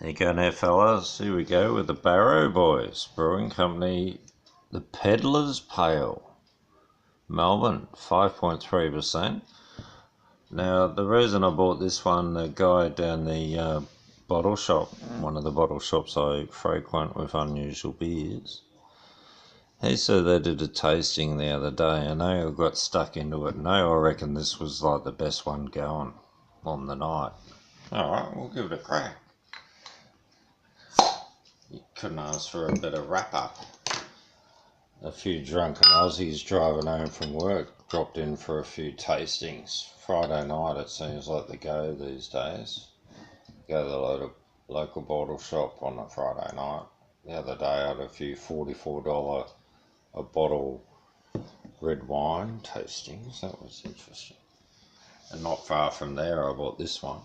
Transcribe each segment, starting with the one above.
There you go now, fellas. Here we go with the Barrow Boys Brewing Company, the Pedlar's Pale, Melbourne, 5.3%. Now, the reason I bought this one, the guy down the bottle shop, one of the bottle shops I frequent with unusual beers, he said they did a tasting the other day and they all got stuck into it, and they all reckon this was like the best one going on the night. Alright, we'll give it a crack. You couldn't ask for a better wrap-up. A few drunken Aussies driving home from work dropped in for a few tastings. Friday night it seems like the go these days. Go to the local bottle shop on a Friday night. The other day I had a few $44 a bottle red wine tastings. That was interesting. And not far from there I bought this one.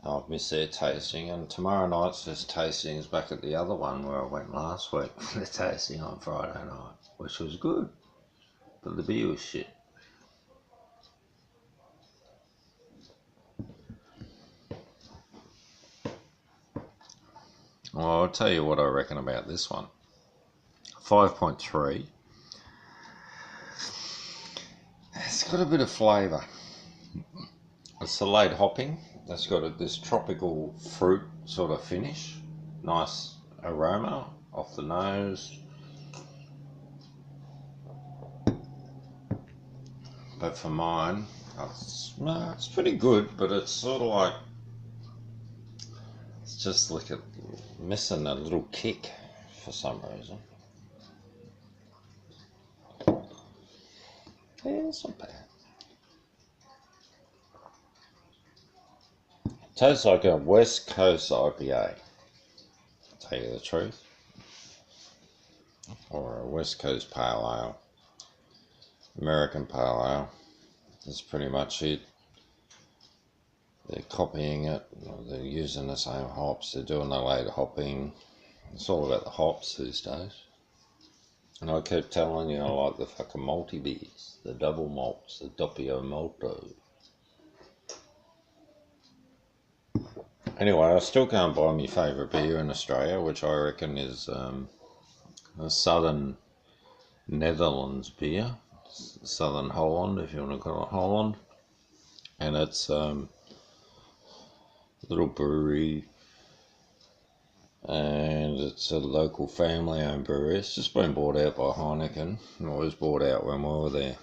I've missed their tasting, and tomorrow night's just tastings back at the other one where I went last week for the tasting on Friday night, which was good, but the beer was shit. Well, I'll tell you what I reckon about this one. 5.3. It's got a bit of flavour. It's the late hopping. It's got this tropical fruit sort of finish. Nice aroma off the nose. But for mine, it's pretty good, but it's sort of like, it's just like missing a little kick for some reason. Yeah, it's not bad. Tastes like a West Coast IPA, to tell you the truth. Or a West Coast Pale Ale. American Pale Ale. That's pretty much it. They're copying it. They're using the same hops. They're doing the late hopping. It's all about the hops these days. And I keep telling you I like the fucking multi beers. The double malts. The Doppio Molto. Anyway, I still can't buy my favourite beer in Australia, which I reckon is a Southern Netherlands beer. Southern Holland, if you want to call it Holland. And it's a little brewery. And it's a local family-owned brewery. It's just been bought out by Heineken. It was bought out when we were there.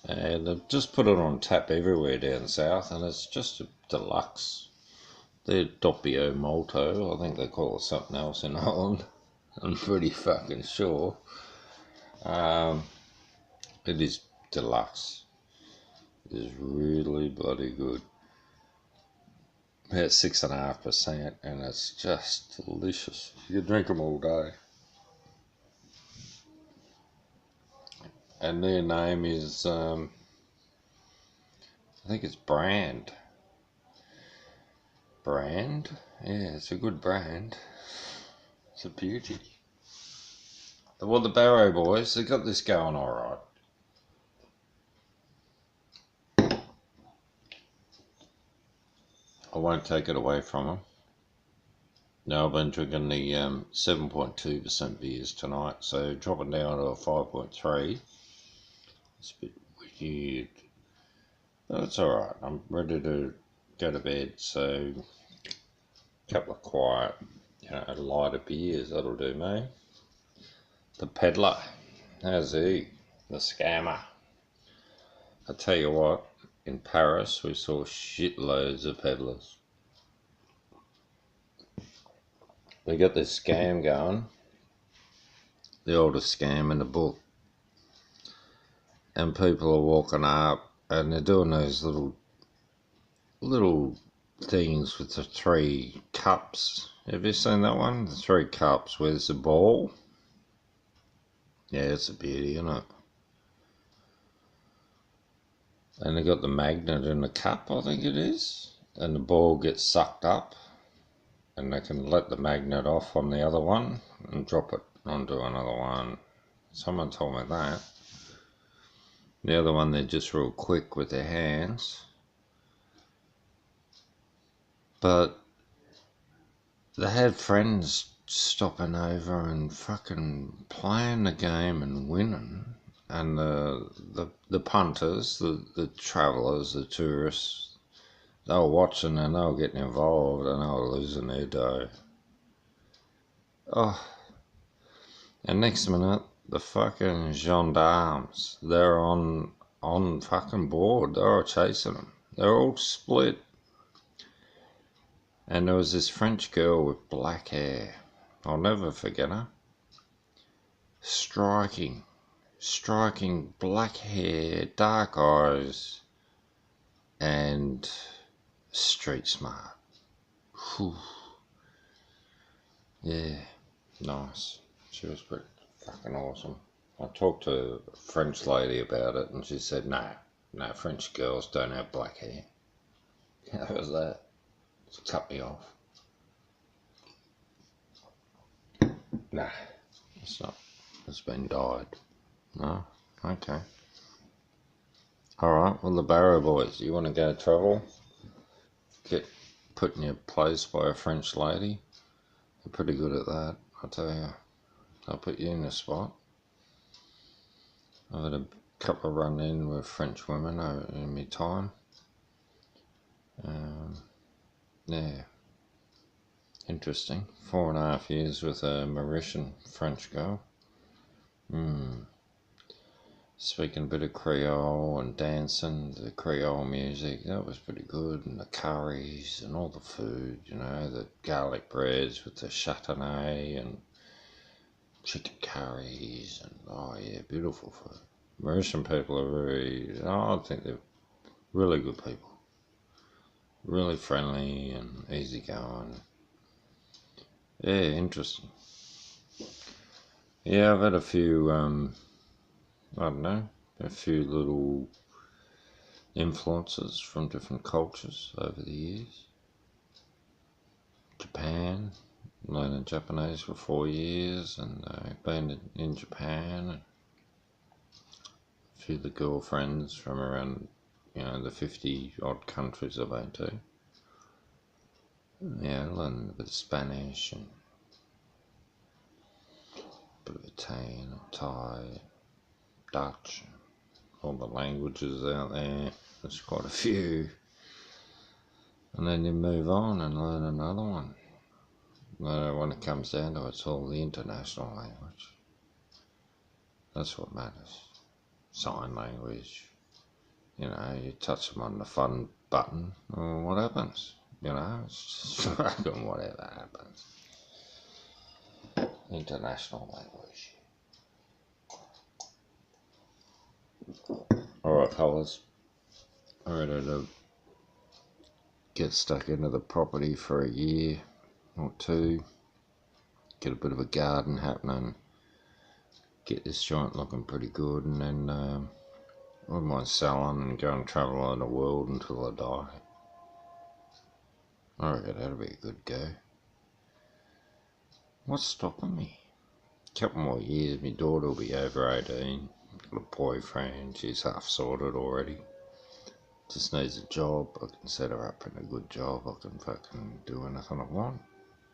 And they've just put it on tap everywhere down south, and it's just a deluxe. They're Doppio Molto. I think they call it something else in Holland. I'm pretty fucking sure. It is deluxe. It is really bloody good. About 6.5%, and it's just delicious. You can drink them all day. And their name is, I think it's Brand. Brand? Yeah, it's a good brand. It's a beauty. Well, the Barrow Boys, they got this going alright. I won't take it away from them. Now I've been drinking the 7.2% beers tonight, so dropping down to a 5.3. It's a bit weird. But it's alright. I'm ready to go to bed, so a couple of quiet, lighter beers, that'll do me. The Pedlar, how's he? The scammer. I tell you what, in Paris we saw shitloads of peddlers. They got this scam going, the oldest scam in the book, and people are walking up and they're doing those little things with the 3 cups. Have you seen that one? The 3 cups where there's a ball. Yeah, it's a beauty, isn't it? And they got the magnet in the cup, I think it is, and the ball gets sucked up, and they can let the magnet off on the other one and drop it onto another one. Someone told me that. The other one, they're just real quick with their hands. But they had friends stopping over and fucking playing the game and winning. And the punters, the travellers, the tourists, they were watching and they were getting involved and they were losing their dough. Oh, and next minute, the fucking gendarmes, they're on fucking board. They were chasing them. They're all split. And there was this French girl with black hair. I'll never forget her. Striking black hair, dark eyes, and street smart. Whew. Yeah, nice. She was pretty fucking awesome. I talked to a French lady about it and she said, no, French girls don't have black hair. How was that? It cut me off. Nah, it's not. It's been dyed. No? Okay. Alright, well the Barrow boys, you want to go travel? Get put in your place by a French lady? They're pretty good at that, I tell you. I'll put you in a spot. I've had a couple of run-in with French women in my time. Yeah. Interesting. 4.5 years with a Mauritian French girl. Speaking a bit of Creole and dancing, the Creole music, that was pretty good. And the curries and all the food, you know, the garlic breads with the châtenay and chicken curries and, oh yeah, beautiful food. Mauritian people are I think they're really good people. Really friendly and easygoing. Yeah, interesting. Yeah, I've had a few, I don't know, a few little influences from different cultures over the years. Japan, learning Japanese for 4 years and been in Japan. And a few of the girlfriends from around, the 50 odd countries I've been to. Yeah, learning a bit of Spanish and a bit of Italian and Thai, Dutch, all the languages out there. There's quite a few. And then you move on and learn another one. When it comes down to it, it's all the international language. That's what matters. Sign language. You touch them on the fun button, and what happens? It's just fucking whatever happens. International language. Alright, fellas. I'm ready to get stuck into the property for a year or two. Get a bit of a garden happening. Get this joint looking pretty good, and then I wouldn't mind selling and go and travel around the world until I die. I reckon that'll be a good go. What's stopping me? A couple more years, my daughter will be over 18. Got a boyfriend, she's half sorted already. Just needs a job. I can set her up in a good job. I can fucking do anything I want.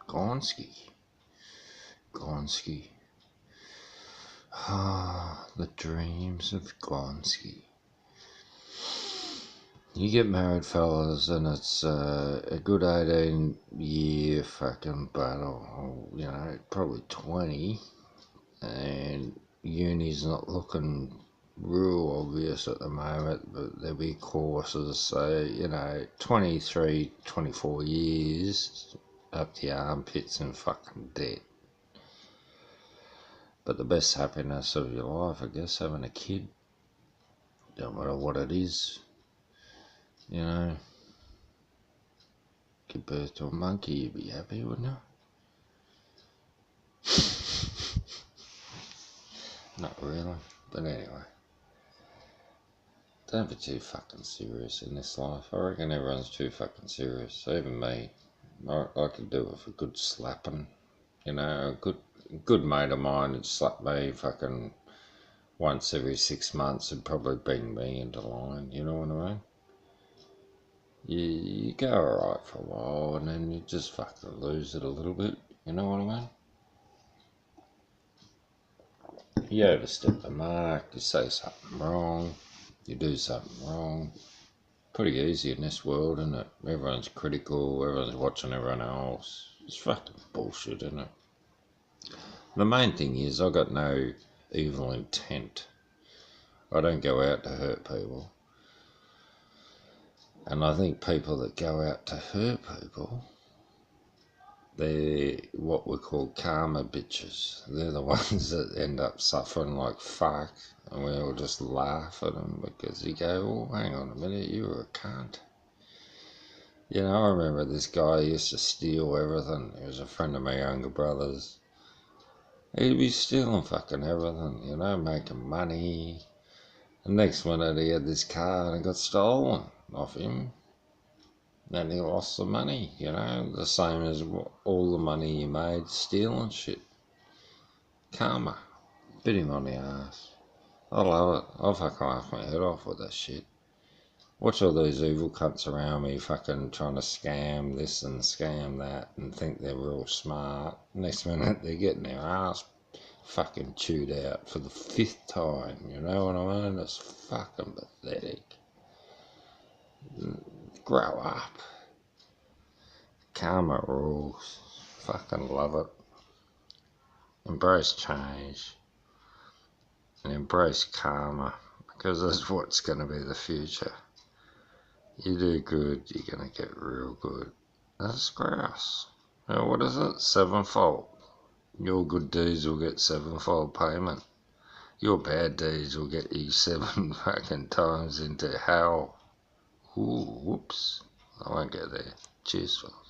Gonski. Ah, the dreams of Gonski. You get married, fellas, and it's a good 18-year fucking battle. Probably 20. And uni's not looking real obvious at the moment, but there'll be courses. So, 23, 24 years up the armpits and fucking debt. But the best happiness of your life, I guess, having a kid. Don't matter what it is. Give birth to a monkey, you'd be happy, wouldn't you? Not really, but anyway. Don't be too fucking serious in this life. I reckon everyone's too fucking serious, even me. I could do it for good slapping. A good mate of mine would slap me fucking once every 6 months and probably bring me into line, you know what I mean? you go alright for a while, and then you just fucking lose it a little bit. You know what I mean? You overstep the mark, you say something wrong, you do something wrong. Pretty easy in this world, isn't it? Everyone's critical, everyone's watching everyone else. It's fucking bullshit, isn't it? The main thing is, I got no evil intent. I don't go out to hurt people. And I think people that go out to hurt people, they're what we call karma bitches. They're the ones that end up suffering like fuck, and we all just laugh at them because you go, oh, hang on a minute, you were a cunt. You know, I remember this guy used to steal everything. He was a friend of my younger brother's. He'd be stealing fucking everything, you know, making money. The next minute he had this car and it got stolen off him. Then he lost the money, you know, the same as all the money he made stealing shit. Karma. Bit him on the ass. I love it. I'll fucking laugh my head off with that shit. Watch all these evil cunts around me fucking trying to scam this and scam that and think they're real smart. Next minute they're getting their ass fucking chewed out for the 5th time, you know what I mean? It's fucking pathetic. Grow up. Karma rules. Fucking love it. Embrace change. And embrace karma, because that's what's going to be the future. You do good, you're going to get real good. That's grass. Now, what is it? 7-fold. Your good deeds will get 7-fold payment. Your bad deeds will get you 7 fucking times into hell. Ooh, whoops. I won't go there. Cheers, fellas.